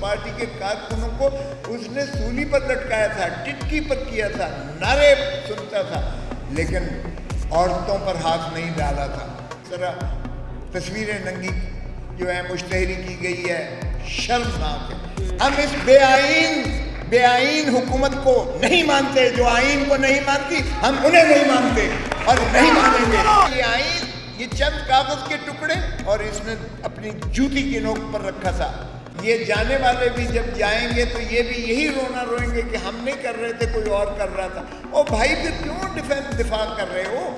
Party के कारकुनों को उसने सूली पर लटकाया था, टिटकी पर किया था, नारे सुनता था, लेकिन औरतों पर हाथ नहीं डाला था। तरह तस्वीरें नंगी जो है मुश्तहरी की गई है, शर्मनाक है। हम इस बेआईन हुकूमत को नहीं मानते, जो आईन को नहीं मानती हम उन्हें नहीं मानते और नहीं मानेंगे। ये आईन, ये चंद कागज के टुकड़े, और इसने अपनी जूती की नोक पर रखा था। ये जाने वाले भी जब जाएंगे तो ये भी यही रोना रोएंगे कि हम नहीं कर रहे थे, कोई और कर रहा था। ओ भाई, फिर क्यों दिफा कर रहे हो?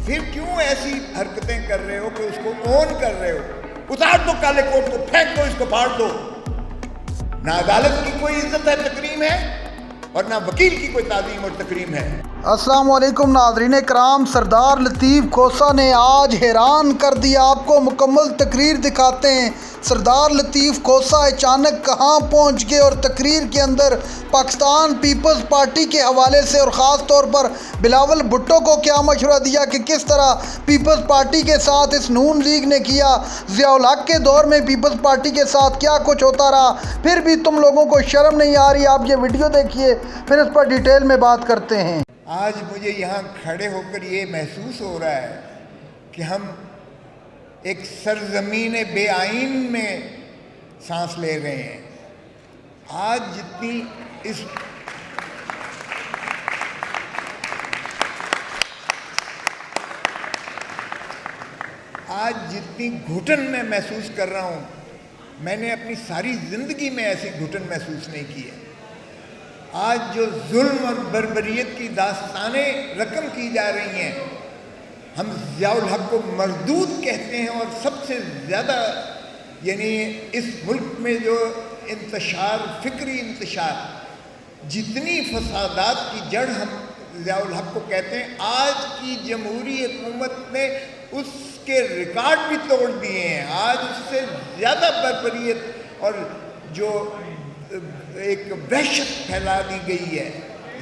फिर क्यों ऐसी हरकतें कर रहे हो कि उसको ओन कर रहे हो? उतार दो काले कोट को, फेंक दो, इसको फाड़ दो। ना अदालत की कोई इज्जत है, तकरीम है, और ना वकील की कोई ताज़ीम और तकरीम है। अस्सलाम वालेकुम नाज़रीन कराम, सरदार लतीफ़ खोसा ने आज हैरान कर दिया। आपको मुकम्मल तकरीर दिखाते हैं। सरदार लतीफ़ खोसा अचानक कहाँ पहुँच गए और तकरीर के अंदर पाकिस्तान पीपल्स पार्टी के हवाले से और ख़ास तौर पर बिलावल भुट्टो को क्या मशवरा दिया कि किस तरह पीपल्स पार्टी के साथ इस नून लीग ने किया, ज़ियाउल हक़ के दौर में पीपल्स पार्टी के साथ क्या कुछ होता रहा, फिर भी तुम लोगों को शर्म नहीं आ रही। आप ये वीडियो देखिए, फिर इस पर डिटेल में बात करते हैं। आज मुझे यहाँ खड़े होकर ये महसूस हो रहा है कि हम एक सरजमीन बेआईन में सांस ले रहे हैं। आज जितनी घुटन मैं महसूस कर रहा हूँ, मैंने अपनी सारी ज़िंदगी में ऐसी घुटन महसूस नहीं की है। आज जो जुल्म और बर्बरियत की दास्तानें रकम की जा रही हैं, हम ज़ियाउल हक़ को मरदूद कहते हैं, और सबसे ज़्यादा यानी इस मुल्क में जो इंतशार, फ़िक्री इंतशार, जितनी फसादात की जड़ हम ज़ियाउल हक़ को कहते हैं, आज की जमहूरी हुकूमत ने उसके रिकॉर्ड भी तोड़ दिए हैं। आज उससे ज़्यादा बर्बरियत और जो एक वहशत फैला दी गई है।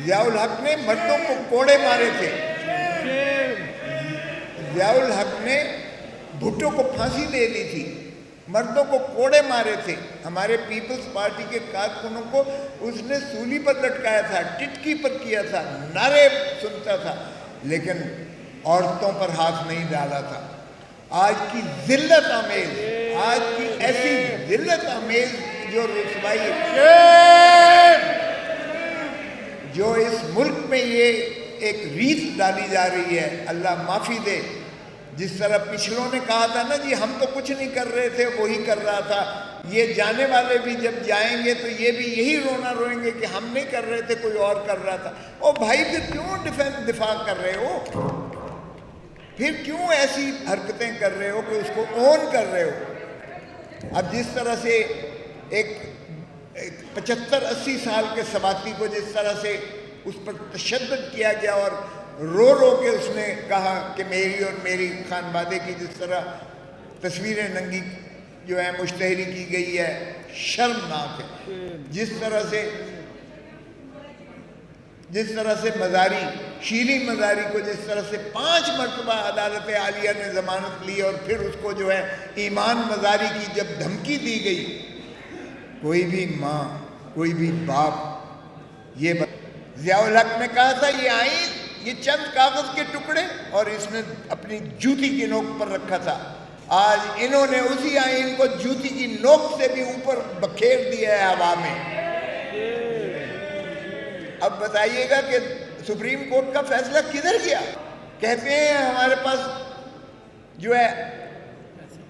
ज़ियाउल हक़ ने मर्दों को कोड़े मारे थे, ज़ियाउल हक़ ने भुट्टो को फांसी दे दी थी, मर्दों को कोड़े मारे थे। हमारे पीपल्स पार्टी के कारकुनों को उसने सूली पर लटकाया था, टिटकी पर किया था, नारे सुनता था, लेकिन औरतों पर हाथ नहीं डाला था। आज की ज़िल्लत आमेज़, आज की ऐसी ज़िल्लत आमेज़ जो रुसवाई जो इस मुल्क में ये एक रीत डाली जा रही है, अल्लाह माफ़ी दे। जिस तरह पिछलों ने कहा था ना जी, हम तो कुछ नहीं कर रहे थे, वही कर रहा था, ये जाने वाले भी जब जाएंगे तो ये भी यही रोना रोएंगे कि हम नहीं कर रहे थे, कोई और कर रहा था। ओ भाई, फिर क्यों दिफा कर रहे हो? फिर क्यों ऐसी हरकतें कर रहे हो कि उसको ओन कर रहे हो? अब जिस तरह से एक 75-80 साल के सवाती को जिस तरह से उस पर तशद्दुद किया गया और रो रो के उसने कहा कि मेरी और मेरी खानवादे की जिस तरह तस्वीरें नंगी जो है मुश्तहरी की गई है, शर्मनाक है। जिस तरह से मज़ारी, शीली मज़ारी को जिस तरह से 5 मरतबा अदालत आलिया ने ज़मानत ली और फिर उसको जो है ईमान मज़ारी की जब धमकी दी गई, कोई भी माँ, कोई भी बाप ये ज़ियाउल हक़ ने कहा था ये आईन, ये चंद कागज के टुकड़े, और इसने अपनी जूती की नोक पर रखा था। आज इन्होंने उसी आईन को जूती की नोक से भी ऊपर बखेर दिया है हवा में। अब बताइएगा कि सुप्रीम कोर्ट का फैसला किधर गया? कहते हैं हमारे पास जो है,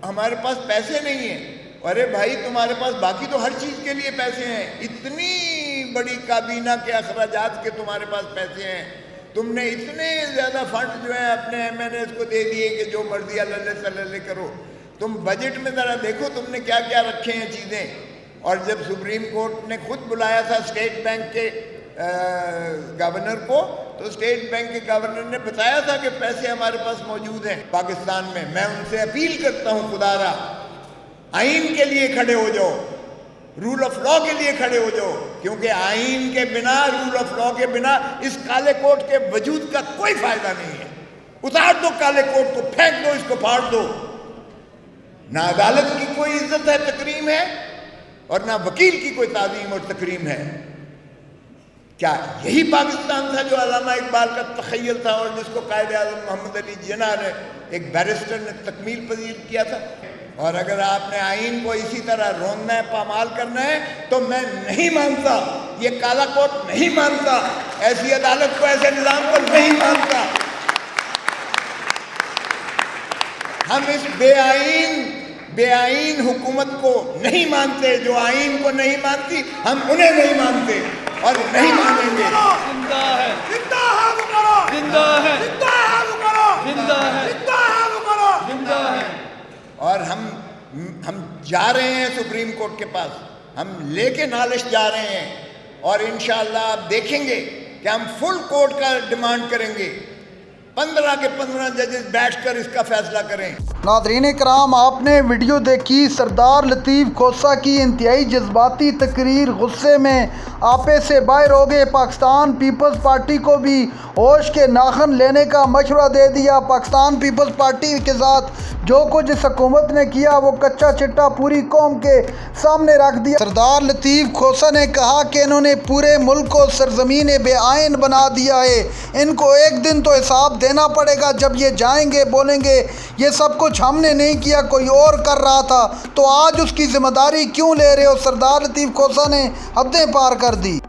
हमारे पास पैसे नहीं हैं। अरे भाई, तुम्हारे पास बाकी तो हर चीज़ के लिए पैसे हैं। इतनी बड़ी काबीना के अखराजात के तुम्हारे पास पैसे हैं, तुमने इतने ज़्यादा फंड जो है अपने MNAs को दे दिए कि जो मर्जी अल्ले सल्ले करो। तुम बजट में ज़रा देखो तुमने क्या क्या रखे हैं चीज़ें। और जब सुप्रीम कोर्ट ने खुद बुलाया था स्टेट बैंक के गवर्नर को, तो स्टेट बैंक के गवर्नर ने बताया था कि पैसे हमारे पास मौजूद हैं पाकिस्तान में। मैं उनसे अपील करता हूँ, खुदारा आईन के लिए खड़े हो जाओ, रूल ऑफ लॉ के लिए खड़े हो जाओ, क्योंकि आईन के बिना, रूल ऑफ लॉ के बिना इस काले कोट के वजूद का कोई फायदा नहीं है। उतार दो काले कोट को, फेंक दो, इसको फाड़ दो। ना अदालत की कोई इज्जत है, तकरीम है, اور نہ وکیل کی کوئی تعظیم اور تکریم ہے۔ کیا یہی پاکستان تھا جو علامہ اقبال کا تخیل تھا اور جس کو قائد اعظم محمد علی جناح نے ایک بیرسٹر نے تکمیل پذیر کیا تھا؟ اور اگر آپ نے آئین کو اسی طرح روندنا ہے، پامال کرنا ہے، تو میں نہیں مانتا، یہ کالا کوٹ نہیں مانتا، ایسی عدالت کو، ایسے نظام کو نہیں مانتا۔ ہم اس بے آئین حکومت کو نہیں مانتے، جو آئین کو نہیں مانتی، ہم انہیں نہیں مانتے اور نہیں مانیں گے۔ زندہ ہے، زندہ ہے وہ کرو، زندہ ہے، زندہ ہے وہ کرو، زندہ ہے، زندہ ہے وہ کرو، زندہ ہے۔ اور ہم جا رہے ہیں سپریم کورٹ کے پاس، ہم لے کے نالش جا رہے ہیں، اور انشاءاللہ آپ دیکھیں گے کہ ہم فل کورٹ کا ڈیمانڈ کریں گے، 15 کے 15 ججز بیٹھ کر اس کا فیصلہ کریں۔ ناظرین کرام، آپ نے ویڈیو دیکھی سردار لطیف کھوسہ کی انتہائی جذباتی تقریر، غصے میں آپے سے باہر ہو گئے۔ پاکستان پیپلز پارٹی کو بھی ہوش کے ناخن لینے کا مشورہ دے دیا۔ پاکستان پیپلز پارٹی کے ساتھ جو کچھ اس حکومت نے کیا وہ کچا چٹا پوری قوم کے سامنے رکھ دیا۔ سردار لطیف کھوسہ نے کہا کہ انہوں نے پورے ملک کو سرزمین بے آئین بنا دیا ہے، ان کو ایک دن تو حساب دینا پڑے گا۔ جب یہ جائیں گے بولیں گے یہ سب کچھ ہم نے نہیں کیا، کوئی اور کر رہا تھا، تو آج اس کی ذمہ داری کیوں لے رہے ہو؟ سردار لطیف کھوسہ نے حدیں پار کر دی۔